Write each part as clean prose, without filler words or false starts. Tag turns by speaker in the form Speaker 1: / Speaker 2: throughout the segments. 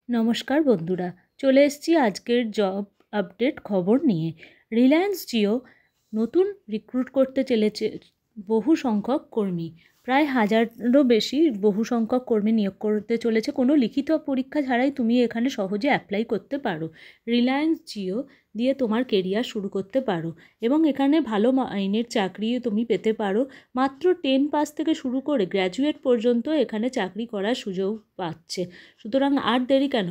Speaker 1: নমস্কার বন্ধুরা, চলে এসেছি আজকের জব আপডেট খবর নিয়ে। রিলায়েন্স জিও নতুন রিক্রুট করতে চলেছে বহু সংখ্যক কর্মী, প্রায় 1000-এরও বেশি বহু সংখ্যক কর্মী নিয়োগ করতে চলেছে। কোনো লিখিত পরীক্ষা ছাড়াই তুমি এখানে সহজে অ্যাপ্লাই করতে পারো। রিলায়েন্স জিও দিয়ে তোমার কেরিয়ার শুরু করতে পারো এবং এখানে ভালো মাইনের চাকরি তুমি পেতে পারো। মাত্র 10 পাস থেকে শুরু করে গ্র্যাজুয়েট পর্যন্ত এখানে চাকরি করার সুযোগ পাচ্ছে। সুতরাং আর দেরি কেন?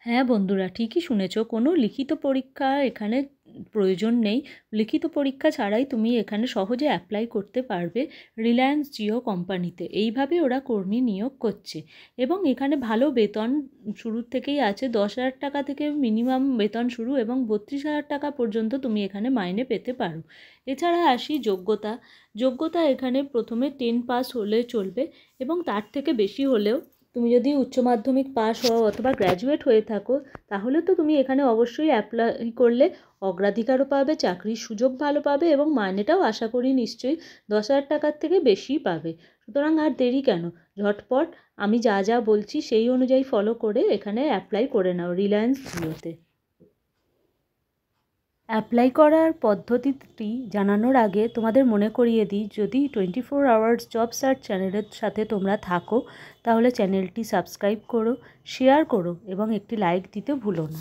Speaker 1: হ্যাঁ বন্ধুরা, ঠিকই শুনেছ, কোনো লিখিত পরীক্ষা এখানে প্রয়োজন নেই। লিখিত পরীক্ষা ছাড়াই তুমি এখানে সহজে অ্যাপ্লাই করতে পারবে রিলায়েন্স জিও কোম্পানিতে। এইভাবে ওরা কর্মী নিয়োগ করছে এবং এখানে ভালো বেতন শুরুর থেকেই আছে। 10,000 টাকা থেকে মিনিমাম বেতন শুরু এবং 32,000 টাকা পর্যন্ত তুমি এখানে মাইনে পেতে পারো। এছাড়া আসি যোগ্যতা এখানে প্রথমে 10 পাস হলে চলবে এবং তার থেকে বেশি হলেও তুমি যদি উচ্চ মাধ্যমিক পাস হও অথবা গ্র্যাজুয়েট হয়ে থাকো, তাহলে তো তুমি এখানে অবশ্যই অ্যাপ্লাই করলে অগ্রাধিকারও পাবে, চাকরির সুযোগ ভালো পাবে এবং মাইনেটাও আশা করি নিশ্চয়ই 10,000 টাকার থেকে বেশি পাবে। সুতরাং আর দেরি কেন, ঝটপট আমি যা যা বলছি সেই অনুযায়ী ফলো করে এখানে অ্যাপ্লাই করে নাও রিলায়েন্স জিওতে। অ্যাপ্লাই করার পদ্ধতিটি জানানোর আগে তোমাদের মনে করিয়ে দিই, যদি 24 আওয়ার্স জব সার্চ চ্যানেলের সাথে তোমরা থাকো তাহলে চ্যানেলটি সাবস্ক্রাইব করো, শেয়ার করো এবং একটি লাইক দিতে ভুলো না।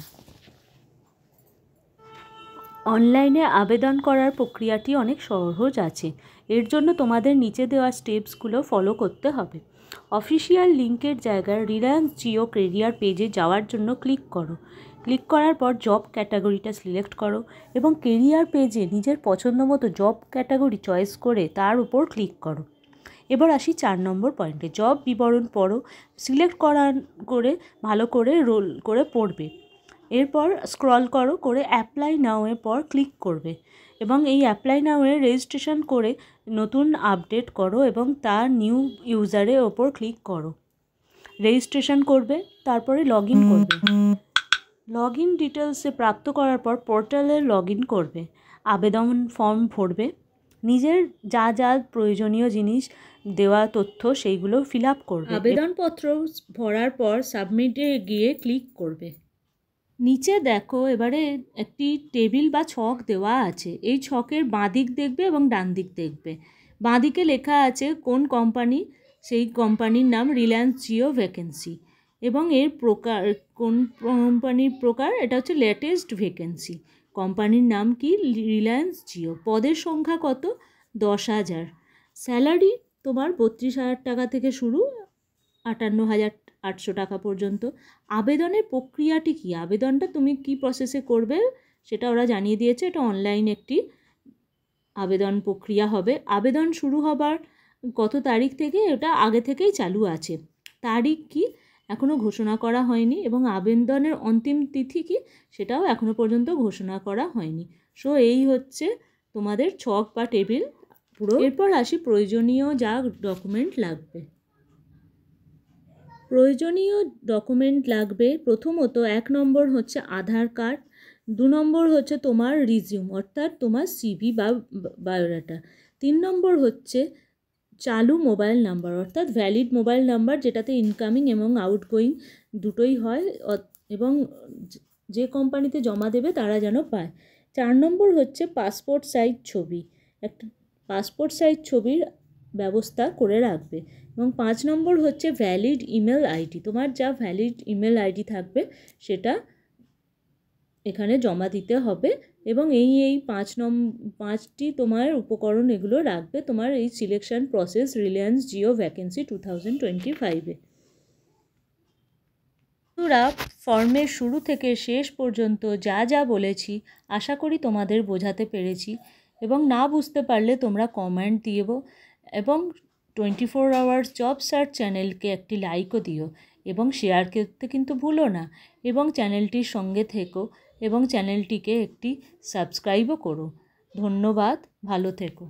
Speaker 1: অনলাইনে আবেদন করার প্রক্রিয়াটি অনেক সহজ আছে। এর জন্য তোমাদের নিচে দেওয়া স্টেপসগুলো ফলো করতে হবে। অফিসিয়াল লিঙ্কের জায়গায় রিলায়েন্স জিও কেরিয়ার পেজে যাওয়ার জন্য ক্লিক করো। ক্লিক করার পর জব ক্যাটাগরিটা সিলেক্ট করো এবং কেরিয়ার পেজে নিজের পছন্দ মতো জব ক্যাটাগরি চয়েস করে তার উপর ক্লিক করো। এবার আসি 4 নম্বর পয়েন্টে, জব বিবরণ পড়ো। সিলেক্ট করে ভালো করে রোল করে পড়বে। এরপর স্ক্রল করে অ্যাপ্লাই নাও-এর পর ক্লিক করবে এবং এই অ্যাপ্লাই নাও-এ রেজিস্ট্রেশন করে নতুন আপডেট করো এবং তার নিউ ইউজারের ওপর ক্লিক করো। রেজিস্ট্রেশন করবে, তারপরে লগ ইন করবে। লগ ইন ডিটেলসে প্রাপ্ত করার পর পোর্টালে লগ ইন করবে, আবেদন ফর্ম ভরবে, নিজের যা যা প্রয়োজনীয় জিনিস দেওয়া তথ্য সেইগুলো ফিল আপ করবে। আবেদনপত্র ভরার পর সাবমিটে গিয়ে ক্লিক করবে। নিচে দেখো এবারে একটি টেবিল বা ছক দেওয়া আছে। এই ছকের বাঁ দিক দেখবে এবং ডান দিক দেখবে। বাঁ দিকে লেখা আছে কোন কোম্পানি, সেই কোম্পানির নাম রিলায়েন্স জিও ভ্যাকেন্সি এবং এর প্রকার, কোন কোম্পানির প্রকার, এটা হচ্ছে লেটেস্ট ভ্যাকেন্সি। কোম্পানির নাম কি? রিলায়েন্স জিও। পদের সংখ্যা কত? 10,000। স্যালারি তোমার 32,000 টাকা থেকে শুরু, 58,800 টাকা পর্যন্ত। আবেদনের প্রক্রিয়াটি কি? আবেদনটা তুমি কি প্রসেসে করবে সেটা ওরা জানিয়ে দিয়েছে। এটা অনলাইন একটি আবেদন প্রক্রিয়া হবে। আবেদন শুরু হবার কত তারিখ থেকে, এটা আগে থেকেই চালু আছে। তারিখ কি এখনও ঘোষণা করা হয়নি এবং আবেদনের অন্তিম তিথি কি সেটাও এখনও পর্যন্ত ঘোষণা করা হয়নি। সো এই হচ্ছে তোমাদের ছক বা টেবিল পুরো। এরপর আসি প্রয়োজনীয় যা ডকুমেন্ট লাগবে। প্রয়োজনীয় ডকুমেন্ট লাগবে প্রথমত 1 নম্বর হচ্ছে আধার কার্ড, 2 নম্বর হচ্ছে তোমার রিজিউম অর্থাৎ তোমার সিভি বা বায়োডাটা, 3 নম্বর হচ্ছে চালু মোবাইল নাম্বার অর্থাৎ ভ্যালিড মোবাইল নাম্বার যেটাতে ইনকামিং এবং আউটগোয়িং দুটোই হয় এবং যে কোম্পানিতে জমা দেবে তারা যেন পায়। 4 নম্বর হচ্ছে পাসপোর্ট সাইজ ছবি, একটা পাসপোর্ট সাইজ ছবির ব্যবস্থা করে রাখবে এবং 5 নম্বর হচ্ছে ভ্যালিড ইমেল আইডি। তোমার যা ভ্যালিড ইমেল আইডি থাকবে সেটা এখানে জমা দিতে হবে এবং এই 5টি তোমার উপকরণ এগুলো রাখবে তোমার এই selection process Reliance Jio vacancy 2025-এ। তোরা ফর্মের শুরু থেকে শেষ পর্যন্ত যা যা বলেছি আশা করি তোমাদের বোঝাতে পেরেছি এবং না বুঝতে পারলে তোমরা কমেন্ট দিও এবং 24 আওয়ার্স জব সার্চ চ্যানেলকে একটি লাইকও দিও এবং শেয়ার করতে কিন্তু ভুলো না এবং চ্যানেলটির সঙ্গে থেকো এবং চ্যানেলটিকে একটি সাবস্ক্রাইবও করো। ধন্যবাদ, ভালো থেকো।